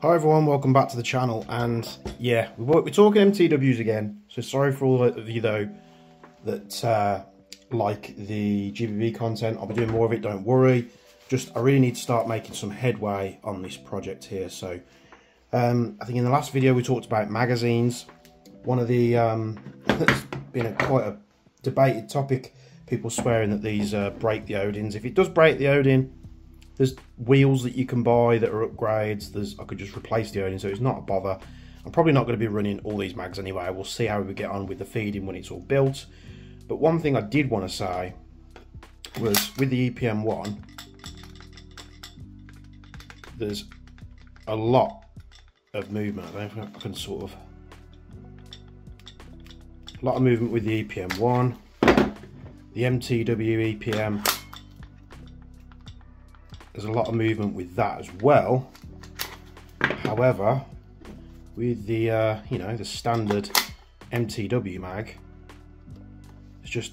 Hi everyone, welcome back to the channel, and yeah, we're talking MTWs again, so sorry for all of you though that like the GBB content. I'll be doing more of it, don't worry. I really need to start making some headway on this project here. So I think in the last video we talked about magazines. One of the it's been quite a debated topic, people swearing that these break the Odins. If it does break the Odin, there's wheels that you can buy that are upgrades. I could just replace the Odin, so it's not a bother. I'm probably not going to be running all these mags anyway. We'll see how we get on with the feeding when it's all built. But one thing I did want to say was with the EPM1, there's a lot of movement. I don't know if I can sort of... A lot of movement with the EPM1, the MTW EPM. There's a lot of movement with that as well. However, with the you know, the standard MTW mag, there's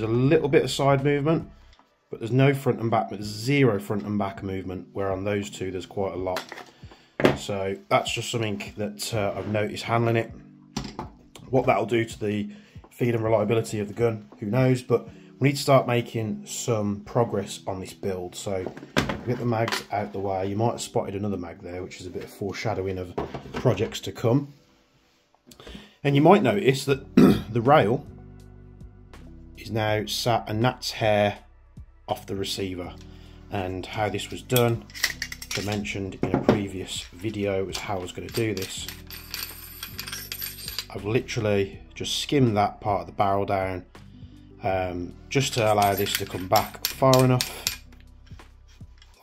a little bit of side movement, but there's no front and back. There's zero front and back movement. Where on those two, there's quite a lot. So that's just something that I've noticed handling it. What that'll do to the feed and reliability of the gun, who knows? But we need to start making some progress on this build. So get the mags out the way. You might have spotted another mag there, which is a bit of foreshadowing of projects to come. And you might notice that the rail is now sat a gnat's hair off the receiver. And how this was done, which I mentioned in a previous video, was how I was going to do this. I've literally just skimmed that part of the barrel down, just to allow this to come back far enough,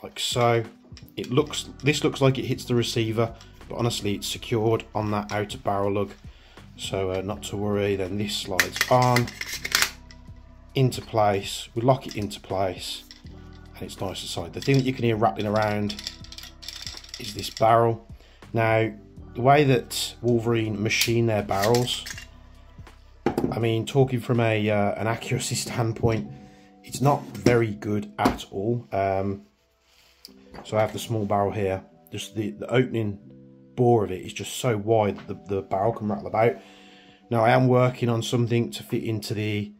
like so. This looks like it hits the receiver, but honestly it's secured on that outer barrel lug, so not to worry. Then this slides on into place. We lock it into place and it's nice inside. The thing that you can hear rattling around is this barrel. Now, the way that Wolverine machine their barrels, I mean, talking from an accuracy standpoint, it's not very good at all. So I have the small barrel here. Just the opening bore of it is just so wide that the barrel can rattle about. Now I am working on something to fit into the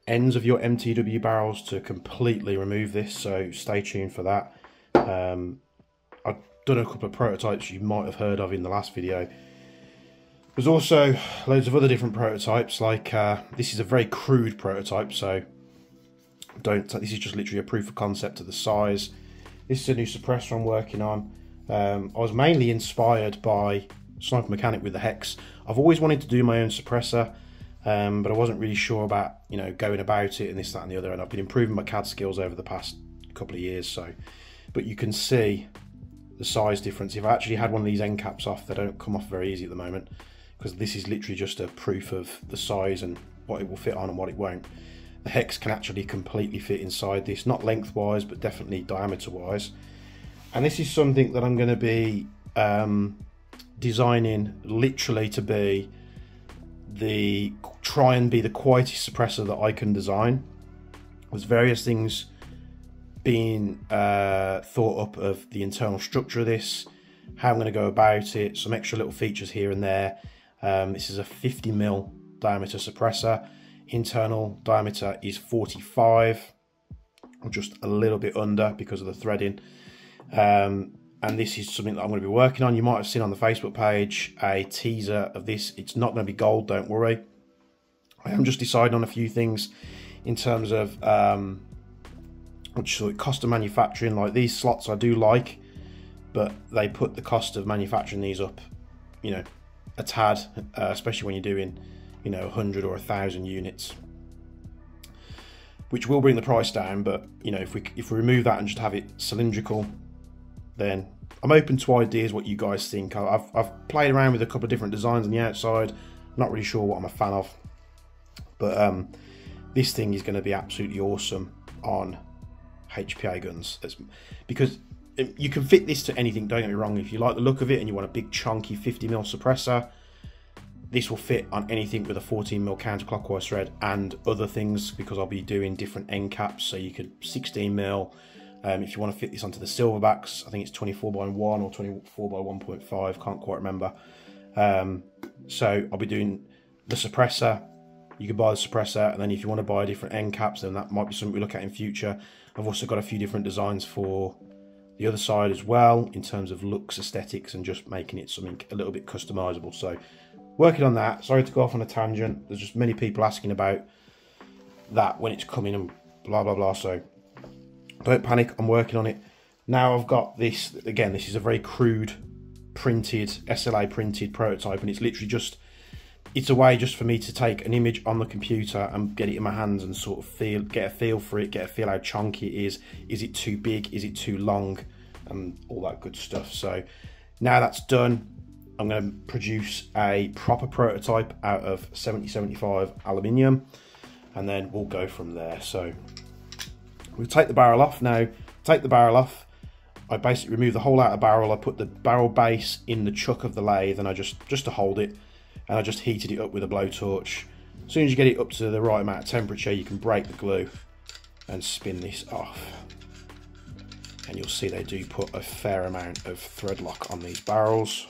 ends of your MTW barrels to completely remove this, so stay tuned for that. I've done a couple of prototypes you might have heard of in the last video. There's also loads of other different prototypes, like this is a very crude prototype, so this is just literally a proof of concept of the size. This is a new suppressor I'm working on. I was mainly inspired by Sniper Mechanic with the Hex. I've always wanted to do my own suppressor, but I wasn't really sure about, you know, going about it and this, that and the other, and I've been improving my CAD skills over the past couple of years. So, but you can see the size difference. If I actually had one of these end caps off, they don't come off very easy at the moment, because this is literally just a proof of the size and what it will fit on and what it won't. The Hex can actually completely fit inside this, not lengthwise, but definitely diameter-wise. And this is something that I'm going to be designing literally to be try and be the quietest suppressor that I can design. There's various things being thought up of the internal structure of this, how I'm going to go about it, some extra little features here and there. This is a 50mm diameter suppressor. Internal diameter is 45, or just a little bit under because of the threading. And this is something that I'm going to be working on. You might have seen on the Facebook page a teaser of this. It's not going to be gold, don't worry. I am just deciding on a few things in terms of cost of manufacturing. Like these slots I do like, but they put the cost of manufacturing these up, you know, a tad, especially when you're doing, you know, 100 or 1,000 units, which will bring the price down. But you know, if we remove that and just have it cylindrical, then I'm open to ideas, what you guys think. I've played around with a couple of different designs on the outside. Not really sure what I'm a fan of, but this thing is going to be absolutely awesome on HPA guns. Because you can fit this to anything, don't get me wrong. If you like the look of it and you want a big chunky 50mm suppressor, this will fit on anything with a 14mm counterclockwise thread and other things, because I'll be doing different end caps. So you could 16mm, If you want to fit this onto the silverbacks, I think it's 24 by 1 or 24 by 1.5, can't quite remember. So I'll be doing the suppressor. You can buy the suppressor, and then if you want to buy different end caps, then that might be something we look at in future. I've also got a few different designs for the other side as well, in terms of looks, aesthetics, and just making it something a little bit customizable. So working on that. Sorry to go off on a tangent. There's just many people asking about that when it's coming and blah blah blah. So don't panic, I'm working on it. Now I've got this, again, this is a very crude printed, SLA printed prototype, and it's literally just, it's a way just for me to take an image on the computer and get it in my hands and sort of get a feel for it, get a feel how chunky it is. Is it too big? Is it too long? And all that good stuff. So now that's done, I'm going to produce a proper prototype out of 7075 aluminium, and then we'll go from there. So we'll take the barrel off. Now, take the barrel off, I basically remove the whole outer barrel. I put the barrel base in the chuck of the lathe, and I just to hold it, and I just heated it up with a blowtorch. As soon as you get it up to the right amount of temperature, you can break the glue and spin this off. And you'll see they do put a fair amount of thread lock on these barrels.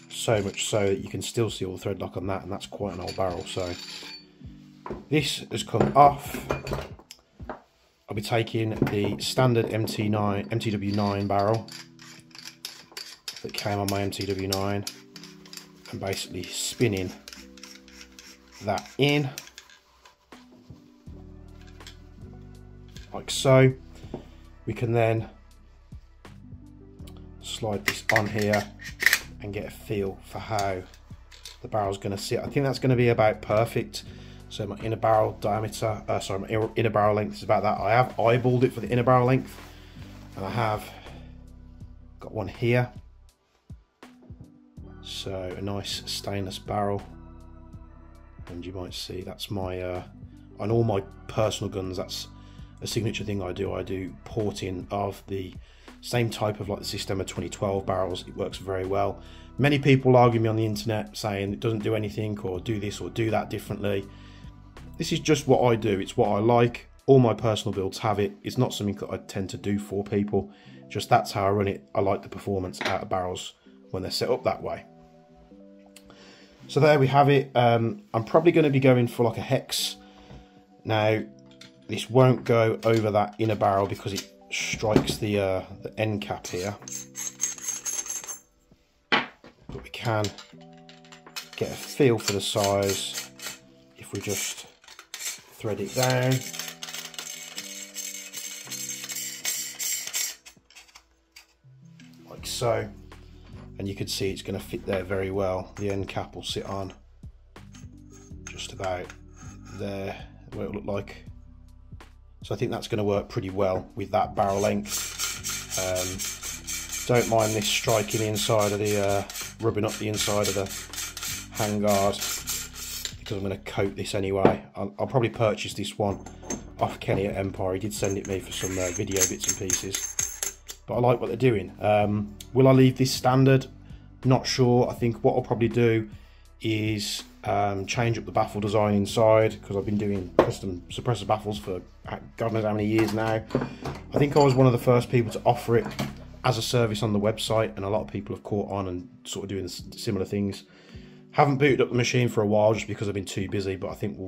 So much so that you can still see all the thread lock on that, and that's quite an old barrel. So this has come off. I'll be taking the standard MTW9 barrel that came on my MTW9 and basically spinning that in like so. We can then slide this on here and get a feel for how the barrel's going to sit. I think that's going to be about perfect. So my inner barrel diameter, my inner barrel length is about that. I have eyeballed it for the inner barrel length, and I have got one here. So a nice stainless barrel, and you might see that's my on all my personal guns, that's a signature thing I do. I do porting of the same type of like the Systema 2012 barrels. It works very well. Many people argue me on the internet saying it doesn't do anything, or do this or do that differently. This is just what I do. It's what I like. All my personal builds have it. It's not something that I tend to do for people. Just that's how I run it. I like the performance out of barrels when they're set up that way. So there we have it. I'm probably going to be going for like a hex. Now, this won't go over that inner barrel because it strikes the end cap here. But we can get a feel for the size if we just thread it down. Like so. And you can see it's going to fit there very well. The end cap will sit on just about there, where it will look like. So I think that's going to work pretty well with that barrel length. Don't mind this striking the inside of the, rubbing up the inside of the handguard, because I'm going to coat this anyway. I'll probably purchase this one off Kenny at Empire. He did send it me for some video bits and pieces, but I like what they're doing. Will I leave this standard? Not sure. I think what I'll probably do is change up the baffle design inside, because I've been doing custom suppressor baffles for God knows how many years now. I think I was one of the first people to offer it as a service on the website, and a lot of people have caught on and sort of doing similar things. Haven't booted up the machine for a while just because I've been too busy, but I think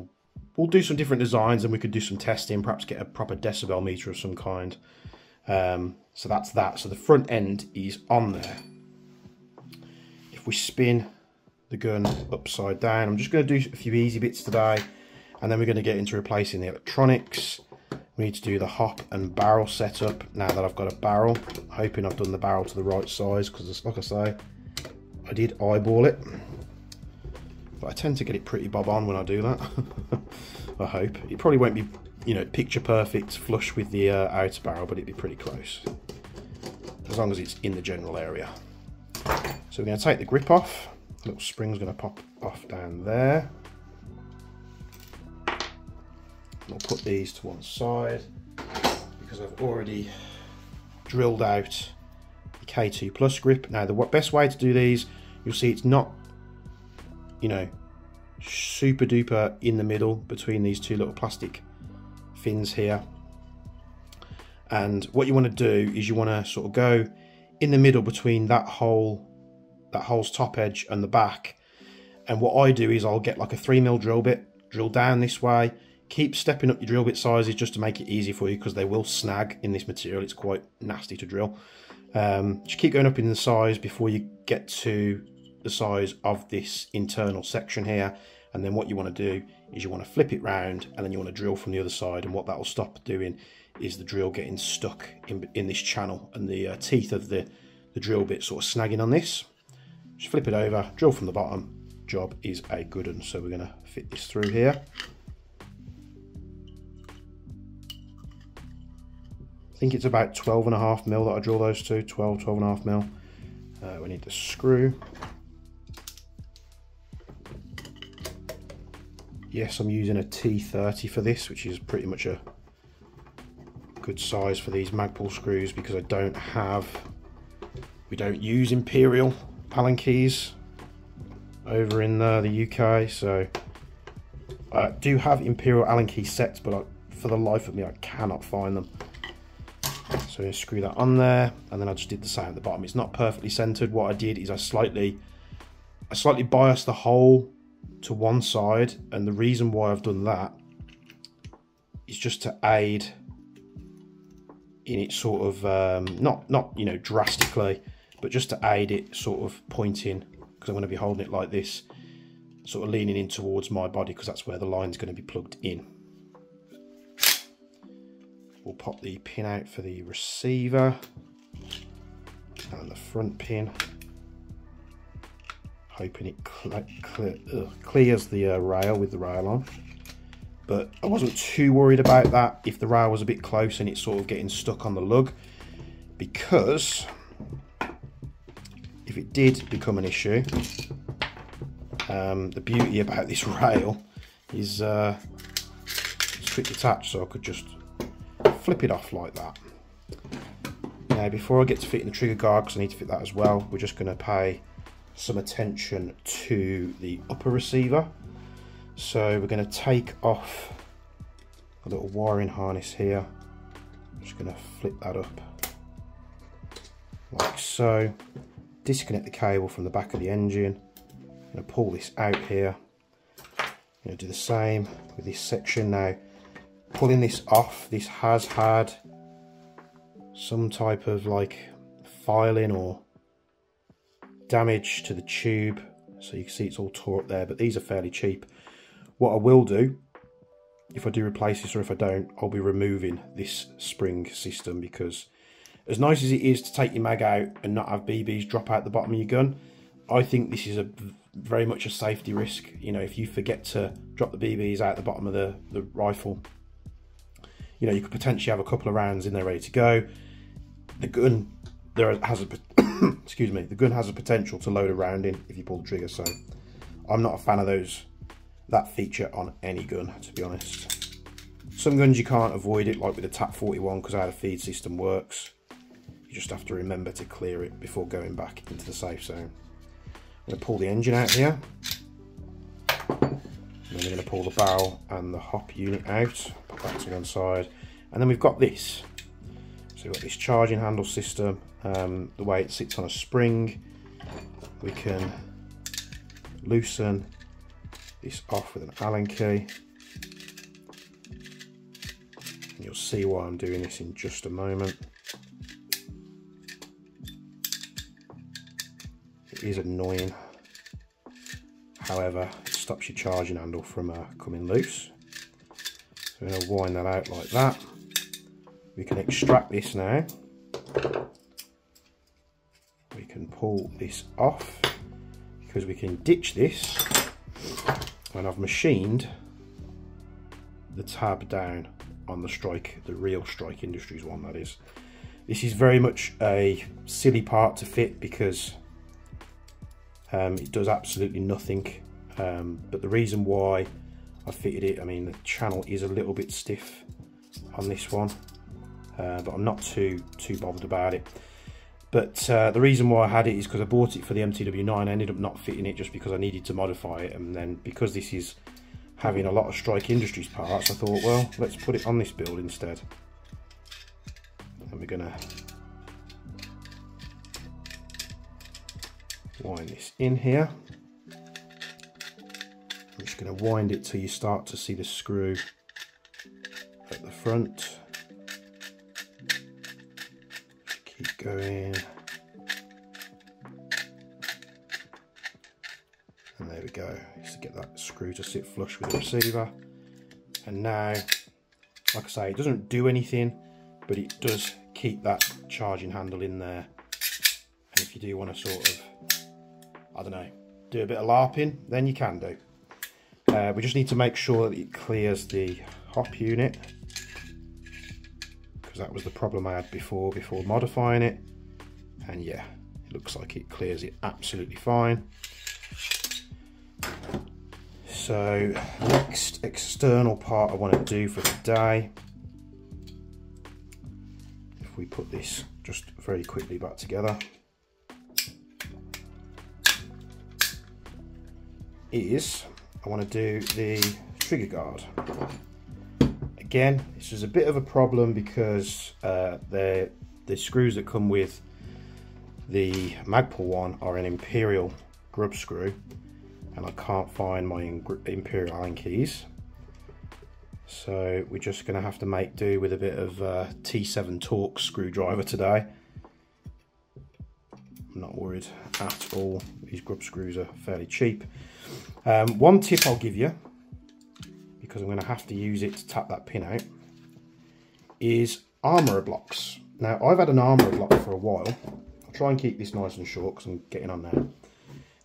we'll do some different designs, and we could do some testing, perhaps get a proper decibel meter of some kind. So that's that. So the front end is on there. If we spin the gun upside down, I'm just going to do a few easy bits today, and then we're going to get into replacing the electronics. We need to do the hop and barrel setup now that I've got a barrel. Hoping I've done the barrel to the right size, because like I say, I did eyeball it, but I tend to get it pretty bob on when I do that. I hope. It probably won't be, you know, picture perfect flush with the outer barrel, but it'd be pretty close, as long as it's in the general area. So we're going to take the grip off. The little spring's going to pop off down there. We'll put these to one side because I've already drilled out the K2 Plus grip. Now the best way to do these, you'll see it's not, you know, super duper in the middle between these two little plastic fins here. And what you want to do is you want to sort of go in the middle between that hole's top edge and the back. And what I do is I'll get like a 3mm drill bit, drill down this way, keep stepping up your drill bit sizes just to make it easy for you, because they will snag in this material. It's quite nasty to drill. Just keep going up in the size before you get to the size of this internal section here. And then what you want to do is you want to flip it round, and then you want to drill from the other side. And what that will stop doing is the drill getting stuck in this channel, and the teeth of the drill bit sort of snagging on this. Just flip it over, drill from the bottom. Job is a good one. So we're going to fit this through here. I think it's about 12.5mm that I drill those to, 12.5mm. We need the screw. Yes, I'm using a T30 for this, which is pretty much a good size for these Magpul screws, because we don't use Imperial Allen keys over in the UK. So I do have Imperial Allen key sets, but for the life of me I cannot find them. So I'm going to screw that on there, and then I just did the same at the bottom. It's not perfectly centered. What I did is I slightly biased the hole to one side, and the reason why I've done that is just to aid in it sort of not you know, drastically, but just to aid it sort of pointing, because I'm going to be holding it like this, sort of leaning in towards my body, because that's where the line's going to be plugged in. We'll pop the pin out for the receiver and the front pin, hoping it clears the rail with the rail on. But I wasn't too worried about that if the rail was a bit close and it's sort of getting stuck on the lug, because if it did become an issue, the beauty about this rail is it's quick attached, so I could just flip it off like that. Now, before I get to fitting the trigger guard, because I need to fit that as well, we're just going to pay some attention to the upper receiver. So we're going to take off a little wiring harness here. I'm just going to flip that up like so. Disconnect the cable from the back of the engine. I'm going to pull this out here. I'm going to do the same with this section. Now, pulling this off, this has had some type of like filing or damage to the tube, so you can see it's all tore up there, but these are fairly cheap. What I will do, if I do replace this or if I don't, I'll be removing this spring system, because as nice as it is to take your mag out and not have BBs drop out the bottom of your gun, I think this is very much a safety risk. You know, if you forget to drop the BBs out the bottom of the rifle, you know, you could potentially have a couple of rounds in there ready to go. The gun has a excuse me, the gun has a potential to load a round in if you pull the trigger. So I'm not a fan of that feature on any gun, to be honest. Some guns you can't avoid it, like with the TAP 41, because how the feed system works. You just have to remember to clear it before going back into the safe zone. I'm going to pull the engine out here. And then we're going to pull the barrel and the hop unit out, put that to one side, and then we've got this. So we've got this charging handle system. The way it sits on a spring, we can loosen this off with an Allen key. And you'll see why I'm doing this in just a moment. It is annoying, however, it stops your charging handle from coming loose. So we're going to wind that out like that. We can extract this now. We can pull this off, because we can ditch this, and I've machined the tab down on the real Strike Industries one, that is. This is very much a silly part to fit, because it does absolutely nothing, but the reason why I fitted it, I mean, the channel is a little bit stiff on this one, but I'm not too bothered about it. But the reason why I had it is because I bought it for the MTW9. I ended up not fitting it just because I needed to modify it, and then because this is having a lot of Strike Industries parts, I thought, well, let's put it on this build instead. And we're going to wind this in here. I'm just going to wind it till you start to see the screw at the front. Just keep going. And there we go, just to get that screw to sit flush with the receiver. And now, like I say, it doesn't do anything, but it does keep that charging handle in there. And if you do want to sort of, I don't know, do a bit of LARPing, then you can do. We just need to make sure that it clears the hop unit, because that was the problem I had before modifying it. And yeah, it looks like it clears it absolutely fine. So next external part I want to do for today, if we put this just very quickly back together, is I want to do the trigger guard. Again, this is a bit of a problem because the screws that come with the Magpul one are an Imperial grub screw, and I can't find my Imperial Allen keys, so we're just going to have to make do with a bit of T7 Torx screwdriver today. I'm not worried at all, these grub screws are fairly cheap. One tip I'll give you, because I'm going to have to use it to tap that pin out, is armourer blocks. Now I've had an armourer block for a while. I'll try and keep this nice and short because I'm getting on now.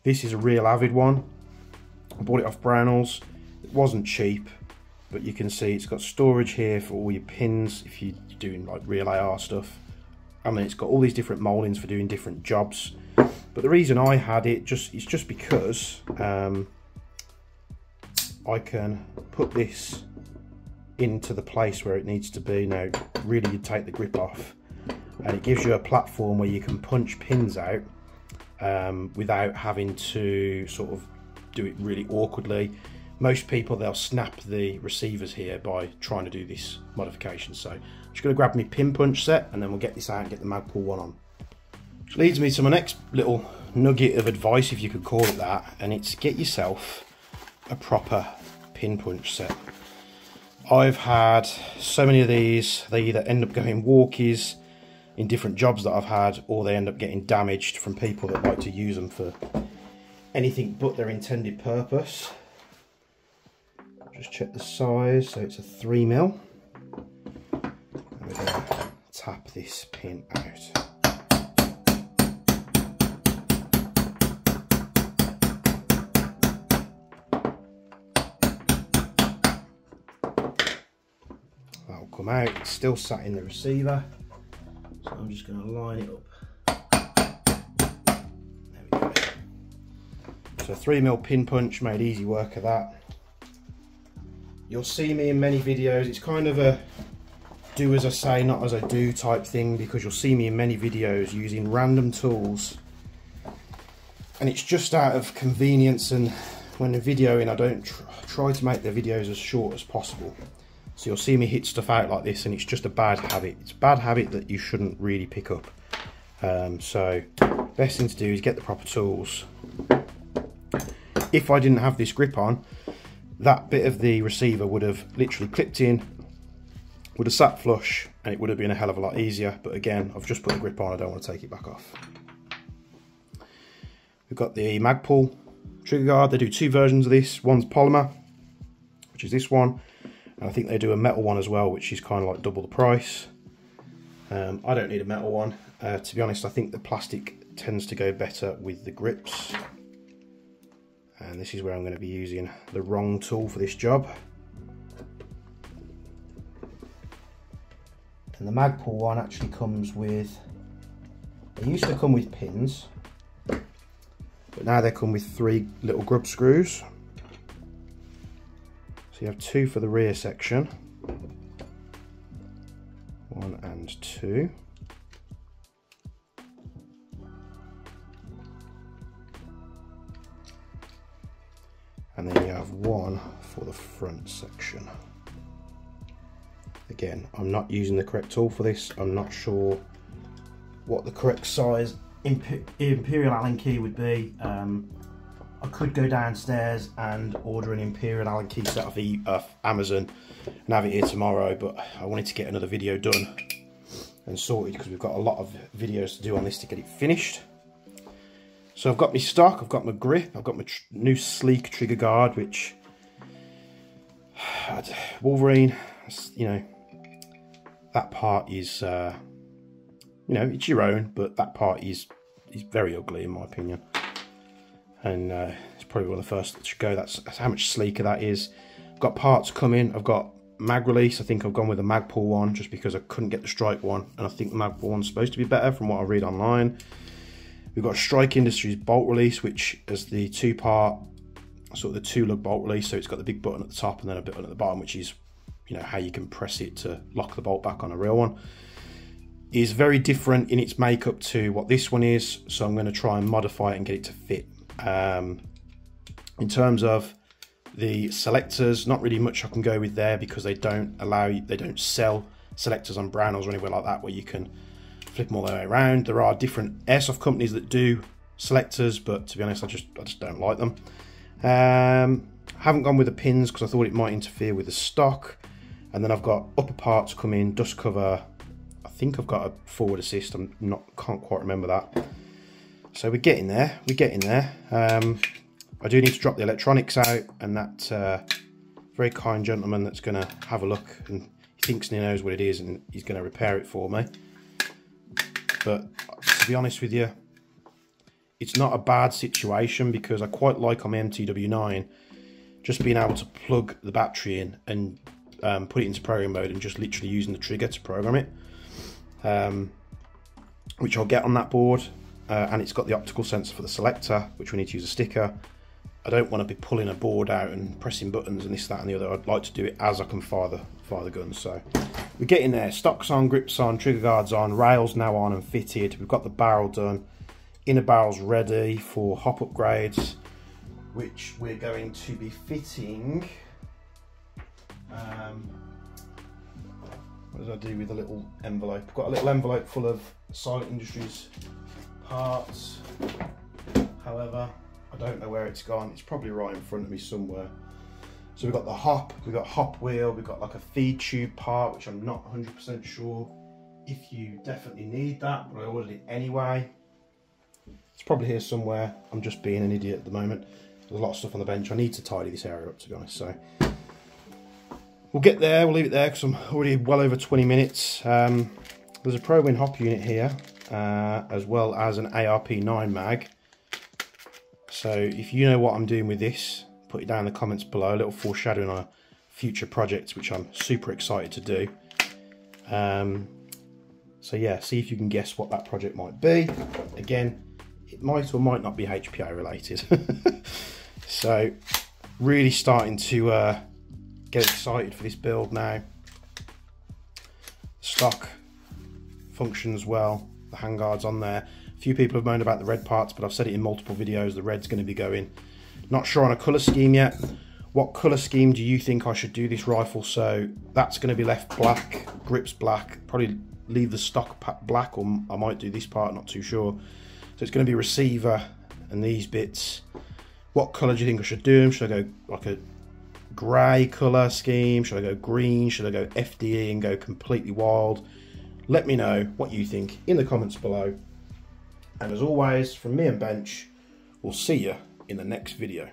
This is a real Avid one. I bought it off Brownells. It wasn't cheap, but you can see it's got storage here for all your pins if you're doing like real AR stuff. And then it's got all these different mouldings for doing different jobs. But the reason I had it is just because I can put this into the place where it needs to be. Now, really, you take the grip off, and it gives you a platform where you can punch pins out without having to sort of do it really awkwardly. Most people, they'll snap the receivers here by trying to do this modification. So I'm just going to grab my pin punch set, and then we'll get this out and get the Magpul one on. Which leads me to my next little nugget of advice, if you could call it that, and it's get yourself a proper pin punch set. I've had so many of these, they either end up going walkies in different jobs that I've had, or they end up getting damaged from people that like to use them for anything but their intended purpose. Just check the size, so it's a 3mm. And we're going to tap this pin out. That'll come out. It's still sat in the receiver, so I'm just going to line it up. There we go. So 3mm pin punch, made easy work of that. You'll see me in many videos, it's kind of a do as I say, not as I do type thing, because you'll see me in many videos using random tools, and it's just out of convenience, and when I'm videoing I don't try to make the videos as short as possible. So you'll see me hit stuff out like this, and it's just a bad habit. It's a bad habit that you shouldn't really pick up. So best thing to do is get the proper tools. If I didn't have this grip on, that bit of the receiver would have literally clipped in, would have sat flush, and it would have been a hell of a lot easier. But again, I've just put the grip on, I don't want to take it back off. We've got the Magpul trigger guard. They do two versions of this. One's polymer, which is this one, and I think they do a metal one as well, which is kind of like double the price. I don't need a metal one. To be honest, I think the plastic tends to go better with the grips. And this is where I'm going to be using the wrong tool for this job. And the Magpul one actually comes with, they used to come with pins, but now they come with 3 little grub screws. So you have 2 for the rear section, 1 and 2. And then you have 1 for the front section. again, I'm not using the correct tool for this. I'm not sure what the correct size Imperial Allen key would be. I could go downstairs and order an Imperial Allen key set off Amazon and have it here tomorrow, but I wanted to get another video done and sorted because we've got a lot of videos to do on this to get it finished. So I've got my stock, I've got my grip, I've got my new sleek trigger guard, which Wolverine, you know, that part is, you know, it's your own, but that part is very ugly in my opinion. And it's probably one of the first that should go. That's how much sleeker that is. I've got parts coming. I've got mag release. I think I've gone with a Magpul one just because I couldn't get the Strike one, and I think the Magpul one's supposed to be better from what I read online. We've got Strike Industries bolt release, which is the two-part, sort of the two-lug bolt release. So it's got the big button at the top and then a button at the bottom, which is, you know, how you can press it to lock the bolt back on a real one. Is very different in its makeup to what this one is, so I'm going to try and modify it and get it to fit. In terms of the selectors, not really much I can go with there because they don't sell selectors on Brownells or anywhere like that where you can flip them all the way around. There are different airsoft companies that do selectors, but to be honest, I just don't like them. Haven't gone with the pins because I thought it might interfere with the stock. And then I've got upper parts coming, dust cover. I think I've got a forward assist. Can't quite remember that. So we're getting there. We're getting there. I do need to drop the electronics out, and that very kind gentleman that's going to have a look, and he thinks he knows what it is, and he's going to repair it for me. But to be honest with you, it's not a bad situation because I quite like on my MTW9 just being able to plug the battery in and put it into program mode and just literally using the trigger to program it, which I'll get on that board. And it's got the optical sensor for the selector, which we need to use a sticker. I don't want to be pulling a board out and pressing buttons and this, that and the other. I'd like to do it as I can fire the guns. So we're getting there. Stocks on, grips on, trigger guards on, rails now on and fitted. We've got the barrel done. Inner barrels ready for hop upgrades, which we're going to be fitting. What did I do with the little envelope? I've got a little envelope full of Silent Industries parts. However, I don't know where it's gone. It's probably right in front of me somewhere. So we've got the hop, we've got hop wheel, we've got like a feed tube part, which I'm not 100% sure if you definitely need that, but I ordered it anyway. It's probably here somewhere. I'm just being an idiot at the moment. There's a lot of stuff on the bench. I need to tidy this area up, to be honest. So we'll get there. We'll leave it there because I'm already well over 20 minutes. There's a ProWin hop unit here, as well as an ARP9 mag. So if you know what I'm doing with this, put it down in the comments below. A little foreshadowing on a future project, which I'm super excited to do. So yeah, see if you can guess what that project might be. Again, it might or might not be HPA related. So really starting to get excited for this build now. Stock functions well, the handguards on there. A few people have moaned about the red parts, but I've said it in multiple videos, the red's going to be going. Not sure on a colour scheme yet. What colour scheme do you think I should do this rifle? So that's going to be left black, grips black, probably leave the stock black, or I might do this part, not too sure. So it's going to be receiver and these bits. What colour do you think I should do them? Should I go like a grey colour scheme? Should I go green? Should I go FDE and go completely wild? Let me know what you think in the comments below. And as always, from me and Bench, we'll see you in the next video.